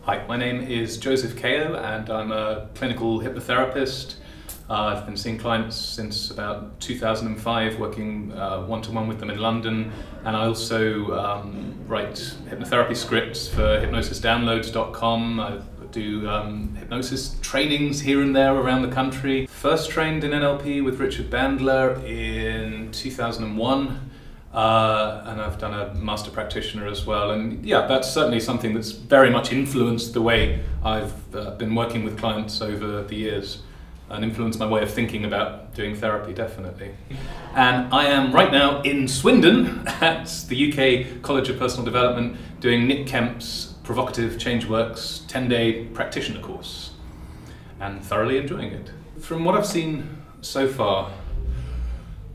Hi, my name is Joseph Kao and I'm a clinical hypnotherapist. I've been seeing clients since about 2005, working one-to-one with them in London, and I also write hypnotherapy scripts for hypnosisdownloads.com. I do hypnosis trainings here and there around the country. First trained in NLP with Richard Bandler in 2001. And I've done a master practitioner as well, and yeah, that's certainly something that's very much influenced the way I've been working with clients over the years, and influenced my way of thinking about doing therapy, definitely. And I am right now in Swindon at the UK College of Personal Development doing Nick Kemp's Provocative Change Works 10-day practitioner course, and thoroughly enjoying it. From what I've seen so far,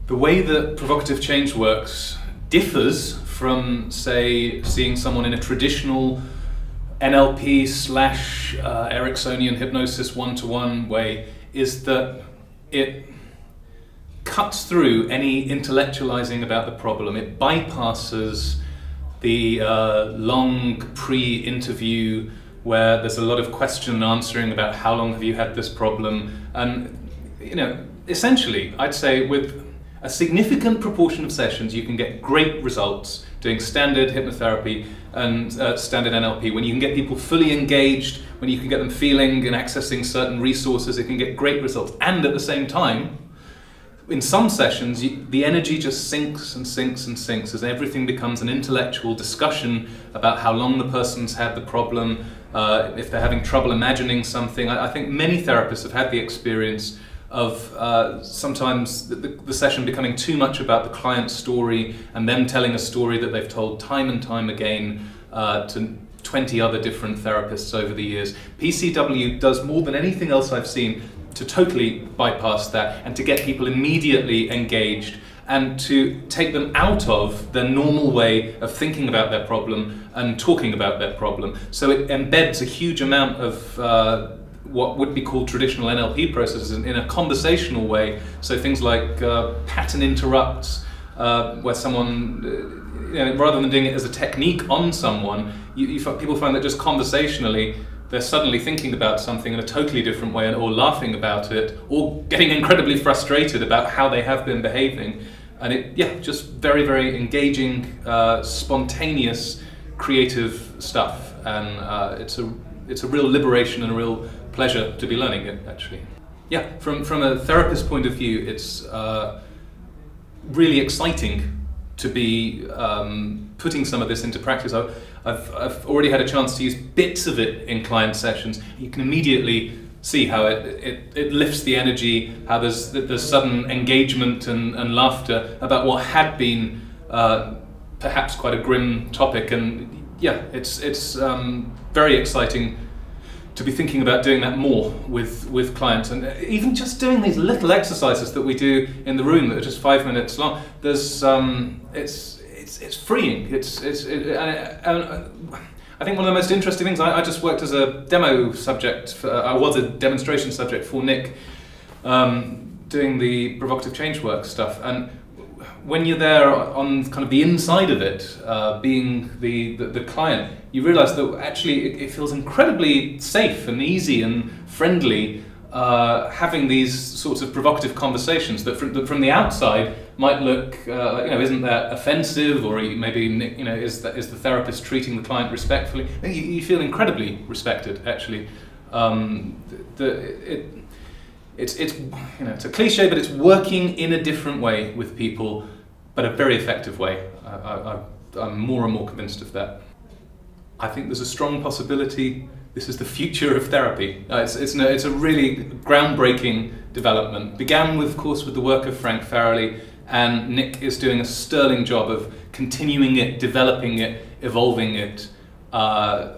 the way that Provocative Change Works differs from, say, seeing someone in a traditional NLP / Ericksonian hypnosis one-to-one way is that it cuts through any intellectualizing about the problem. It bypasses the long pre-interview where there's a lot of question and answering about how long have you had this problem, and essentially I'd say with a significant proportion of sessions you can get great results doing standard hypnotherapy and standard NLP. When you can get people fully engaged, when you can get them feeling and accessing certain resources, it can get great results. And at the same time, in some sessions, the energy just sinks and sinks and sinks as everything becomes an intellectual discussion about how long the person's had the problem, if they're having trouble imagining something. I think many therapists have had the experience of sometimes the session becoming too much about the client's story and them telling a story that they've told time and time again to 20 other different therapists over the years. PCW does more than anything else I've seen to totally bypass that and to get people immediately engaged and to take them out of their normal way of thinking about their problem and talking about their problem. So it embeds a huge amount of what would be called traditional NLP processes in a conversational way. So things like pattern interrupts, where someone, rather than doing it as a technique on someone, people find that just conversationally they're suddenly thinking about something in a totally different way, or laughing about it, or getting incredibly frustrated about how they have been behaving. And just very, very engaging, spontaneous, creative stuff. And it's a real liberation and a real pleasure to be learning it, actually. Yeah, from a therapist point of view, it's really exciting to be putting some of this into practice. I've already had a chance to use bits of it in client sessions. You can immediately see how it lifts the energy, how there's sudden engagement and laughter about what had been perhaps quite a grim topic. And yeah, it's very exciting to be thinking about doing that more with clients, and even just doing these little exercises that we do in the room that are just 5 minutes long. There's it's freeing. I think one of the most interesting things. I just worked as a demo subject. I was a demonstration subject for Nick, doing the Provocative Change Works stuff, and when you're there on kind of the inside of it, being the client, you realise that actually it feels incredibly safe and easy and friendly having these sorts of provocative conversations that from the outside might look, isn't that offensive, or maybe is the therapist treating the client respectfully? You feel incredibly respected, actually. It's a cliche, but it's working in a different way with people, but a very effective way. I'm more and more convinced of that. I think there's a strong possibility this is the future of therapy. It's a really groundbreaking development. Began, of course, with the work of Frank Farrelly, and Nick is doing a sterling job of continuing it, developing it, evolving it. I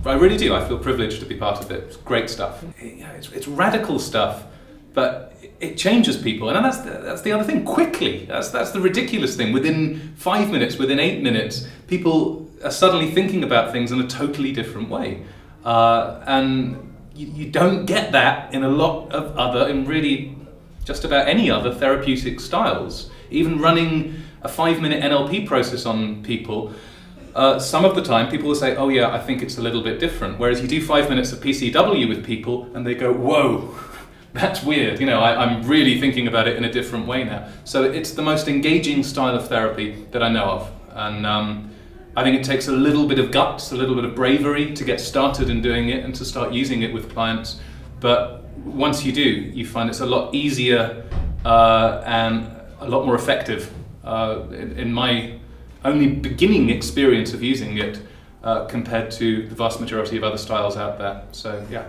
really do. I feel privileged to be part of it. It's great stuff. It's radical stuff, but it changes people, and that's the other thing. Quickly, that's the ridiculous thing. Within 5 minutes, within 8 minutes, people are suddenly thinking about things in a totally different way, and you don't get that in a lot of in really just about any other therapeutic styles. Even running a 5-minute NLP process on people, some of the time people will say, oh yeah, I think it's a little bit different. Whereas you do 5 minutes of PCW with people and they go, whoa, that's weird. You know, I'm really thinking about it in a different way now. So it's the most engaging style of therapy that I know of. And I think it takes a little bit of guts, a little bit of bravery to get started in doing it and to start using it with clients. But once you do, you find it's a lot easier and a lot more effective. In my only beginning experience of using it compared to the vast majority of other styles out there. So yeah.